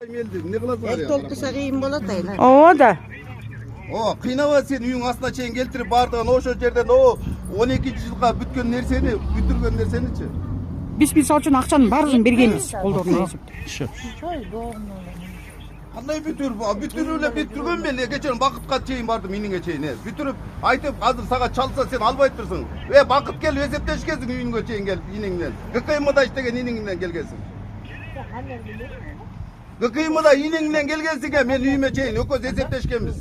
Ne kılasın El толтуса кыйын болот айла. О да. O kıynava sen uyun aslına çeyin geltirip bardığın o жерден o 12 жылға бүткөн нерсени, бүтүргөн нерсеничи. Биз мисалы үчүн акчанын баарын бергенбиз колдоруна эсептеп. Кандай бүтүрүп эле бүткөргөн мен кечен бакытка чейин бардым ининге чейин. Бүтүрүп айтып азыр сага чалса сен албай турсуң. Бакыт келип эсептешкенсиң үйүнгө чейин келип инеңден. ГКМда иштеген инеңден келгенсиң. ГКМда инеңден келгенсиңге мен үйүмө чейин өкөз эсептешкенбиз.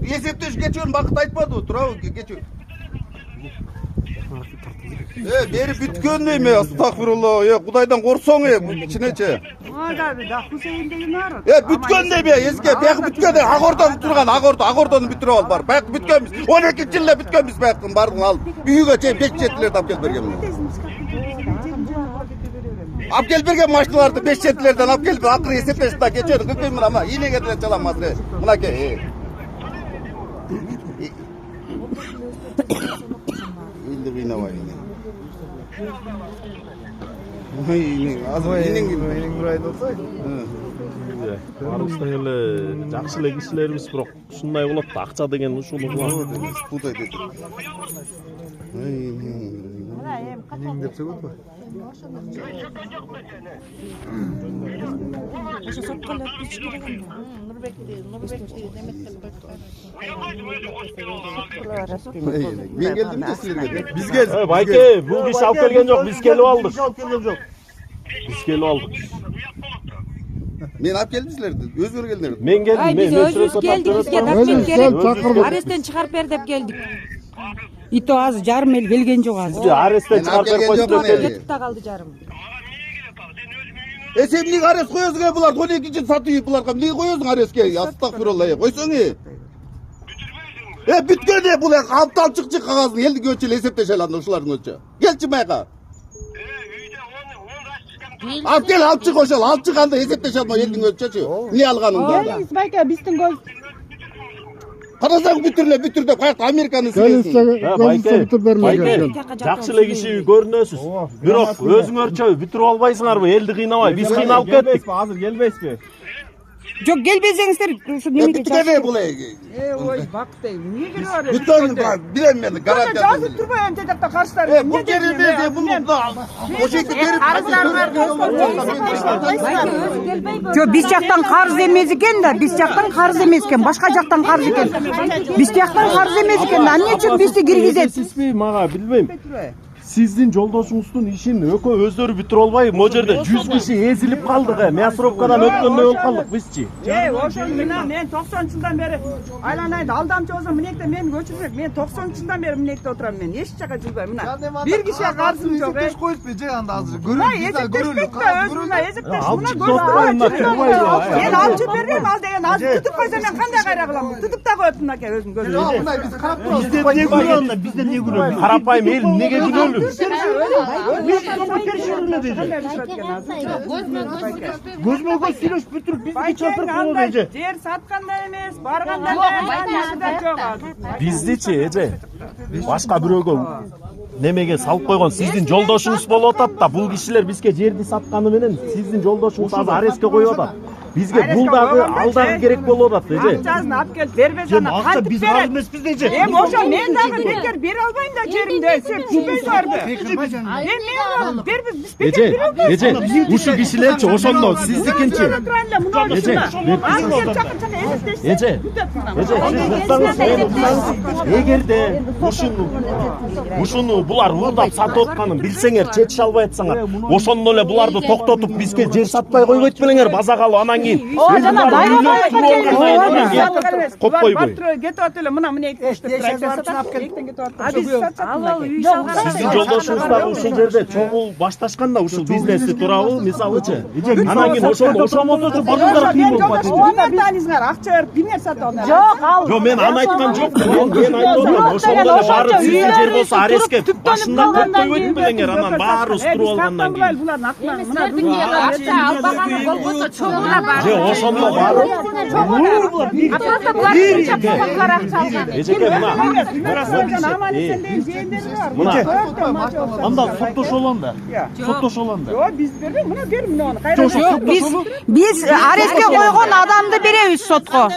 Есептеш geçiyorum bakıt айтпады турабы geçiyor. Бери бүткөн дейме астагфирулла. Кудайдан корсоң ичинечи. Да Хусейн деген бар. Бүткөн дейме эске бияк бүткөн агордон турган агордону бүтүрүп ал бар. Бияк бүткөнбүз. 12 жылда бүткөнбүз бияктын бардын алып. Үйгө чейин 5 четилерди алып келип бергенмин. Алып келип берген машиналарды 5 четилерден алып келип акыры эсептешип да geçiyor. Кыкаймын ама ийнеге деле чалам азыр. Мынакей. Indi kıynama yine. Менин бурайды болсо. Барыбыздан эле жакшы эле кишилерибиз, бирок ушундай болот да, акча деген ушул болот. Путай dedi. Менин деп сөйгөт го. Ошо соткон өтүш керек эми. Нурбекти деметтен Ben geldim de sizlerle. Биз келдик. Байке, бул киши алып келген жок, биз келип алдык. Биз келип алдык. Men alып келдим sizlerdi. Özgür geldiler. Мен келдим, Biz özümüz geldik, bizge dapet gerek. Arestten çıkarıp ver dep geldik. Ито азыр жарым эл келген жок азыр. Аресттен чыгарып берип койсуңдар. Ketip kaldı jarım. Sen niye ares koyuyorsun ya bular? 12 yıl satıyor bular. Niye koyuyorsun areske? Astagfirullah. Koysun ya. Bütken de bular. Aptal çık kağızını. Geldi göçeli hesapteşel andı uşuların göçü. Gel çıkmaya. Al gel al çık oşal. Al çık anda hesapteşel ma geldin göçü. Niye alganın da? Келиңиз байке, биздин көз. Karasang bütür de kayıt Amerikan'ı Келиңиз söylüyorsun. Байке, бүтүп бермеген. жакшы эле киши көрүнөсүз. Бирок өзүңөрчө бүтүрүп албайсыңарбы? Элди кыйнабай. Биз кыйналып кеттик. Азыр келбейсизби? Жок, келбесеңиздер ушу немеге Bütken ne bulay? Ой, бактый, эмне келип атат? Bütün bilem ben garanti. Жазып турбай анча жакта каршылар. Bu kelimede bunu da o şekilde verip Жок, биз жактан карыз эмес экен да, биз жактан карыз эмес экен, башка жактан карыз экен. Биз жактан карыз эмес экен, эмне үчүн бизди киргизет? Сизби мага билбейм. Сиздин жолдошуңуздун ишин экөө өздөрү бүтүрө албай, могу жерде 100 киши эзилип калдык. Мясоровкадан өткөндөй болуп калдык бизчи. Ошол менен мен 90-жылдан бери айланайын алдамчы болсом мынекте мен көчүрмөк. Мен 90-жылдан бери мынекте отурам мен. Эч жака жүрбөйм. Мына бир кишиге карызым жок. Эсептеш коюппу же анда азыр. Эсептешпейт да, өзүнө эсептеш. Алчы достурайын, турбайбы? Мен алчы бербейм, ал деген азыр тутуп койсо мен кандай кайра кылам? Тутуп да коет мынакей өзүм көзүм. Мындай биз карап турабыз. Бизден не күнөө? Карапайым эл эмнеге күнөөлүү? Көзмө көз сүйлөшүп бүтүрүп бизди чатырып коет эже. Жер сатканда эмес, барганда да жок азыр. Биздичи эже башка бирөөгө немеге салып койгон сиздин жолдошуңуз болуп атат да, бул кишилер бизге жерди сатканы менен сиздин жолдошуңуз азыр ареске коюп атат. Бизге бул дагы ал дагы керек болуп атат эже. Акчасын алып келип бербесе ана кантип Биз берет? ал эмеспиз эже. Ошо мен дагы бекер бере албайм да жеримди. Сен түшпөйсүңөрбү? Мен бербиз, биз бекер бере албайбыз. Эже, ушу кишилерчи ошондо сиздикинчи. Эже, эгерде ушуну булар уурдап сатып атканын билсеңер, чечише албай атсаңар, ошондо эле буларды токтотуп бизге жер сатпай койбойт белеңер, базагалы анан кийин. Коп койбой. Кетип атып эле мына мына Сиздин жолдошуңуз дагы ушул жерде чогуу башташкан да ушул бизнести туурабы, мисалычы. Анан кийин ошомосочу базарда кыйын болуп калат. Алыңыздар, акча берип бинер сатып алыңар. Жок, мен аны айткан жокмун. Мен айтып атам, ошондо эле баары сиздин жер болсо ареске башында көп койбойт белеңер, анан баары туруп алгандан кийин. Akça albağanı bolbosa çoğuna Же ошондо бар. Просто булар канча булар акча алган. Эжеке мына. Аман есен деген жиендери бар. Мына. Анда соттош оланда. Соттош оланда. Жок, биз бербейм. Мына бер мына аны. Кайра. Биз арестке койгон адамды беребиз сотко.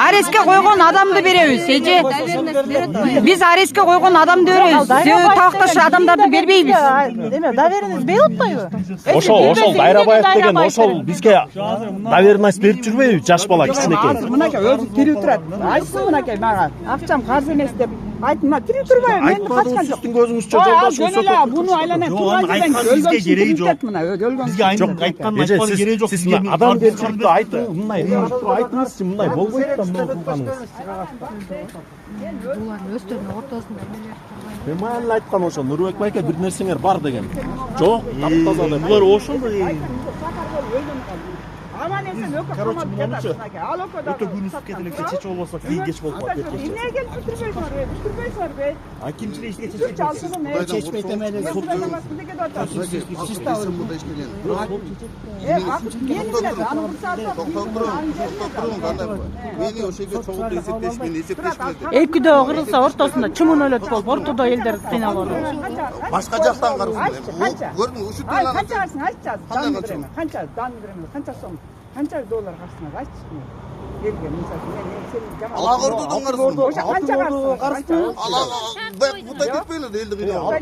Арестке койгон адамды беребиз. Эже биз арестке койгон адамды беребиз. Такташ адамдарды бербейбиз. Эме доверенность берип атпайбы? Ошол Дайрабаев деген ошол бизге доверенность берип жүрбөйбү жаш бала кичинекей. Мынакей өзү тирүү турат. Айтсын мынакей мага. Акчам карыз эмес деп. Айт, мына тирүү турбайбы? Мен качкан жок. Сиздин көзүңүзчө жолдошуңуз Жөн эле буну айланай турган жерден бизге кереги жок. Мына өлгөн. Бизге айткан Эже айтпанын кереги жок. сиз адамгерчиликти айтың, мындай айтыңызчы, мындай болбойт да мына кылганыңыз. Булар өздөрүнүн ортосунда эмелер турбайбы. Мен мына эле айткан ошо Нурбек байке бир нерсеңер бар деген. Жок, таптаза деп. Булар ошондо Аман есен өкө камалып кетат. Ал өкө да. өтө күнүсүп кетелек чечип албаса кийин кеч болуп калат. Эмнеге келип бүтүрбөйсүңөр? Акимчилик ишке Чечпейт эмеле. Мени ошеге чогултуп эсептешмени. Экидөө кырылса ортосунда чымын өлөт болуп, ортодо элдер кыйналып атат. Башка жактан карасың. Көрдүң, ушул Ай, канча алсың, айтчы. Канча дан берем, канча сом, канча доллар карсың, айтчы. Элге мисалы мен сени жаман. Ала көрдүң карасың. Ошо канча карсың? Ала бутай кетпейле элди кыйнап.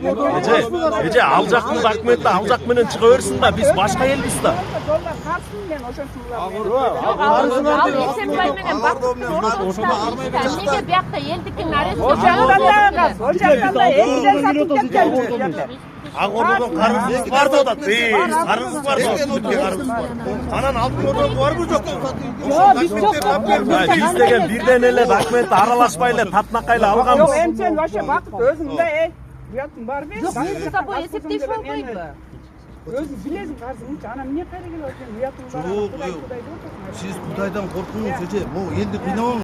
Эже ал жактын документи ал жак менен чыга берсин да, биз башка элбиз да. Доллар карсың мен ошончулар. Ал Эсенбай менен Бактыктын ортосунда неге биякта элдикин арестке Ошо жактан да кас, ошо жактан да элден сатып кеткен. Ак Ордодон карызыбыз бар да атат. Карыз бар да. Анан Алтын Ордодон барбы жокпу? Биз деген бирден эле документти аралашпай эле татнакай эле Жок, алганбыз. эмчен вообще бакыт өзүңдө уятың барбы? Жок, бул эсептеш болбойбу? Өзүң билесиң карызыңчы, анан эмне кайра келип атасың? Уятың бар. Жок, сиз Кудайдан коркуңуз, эже. Бул элди кыйнабаңыз.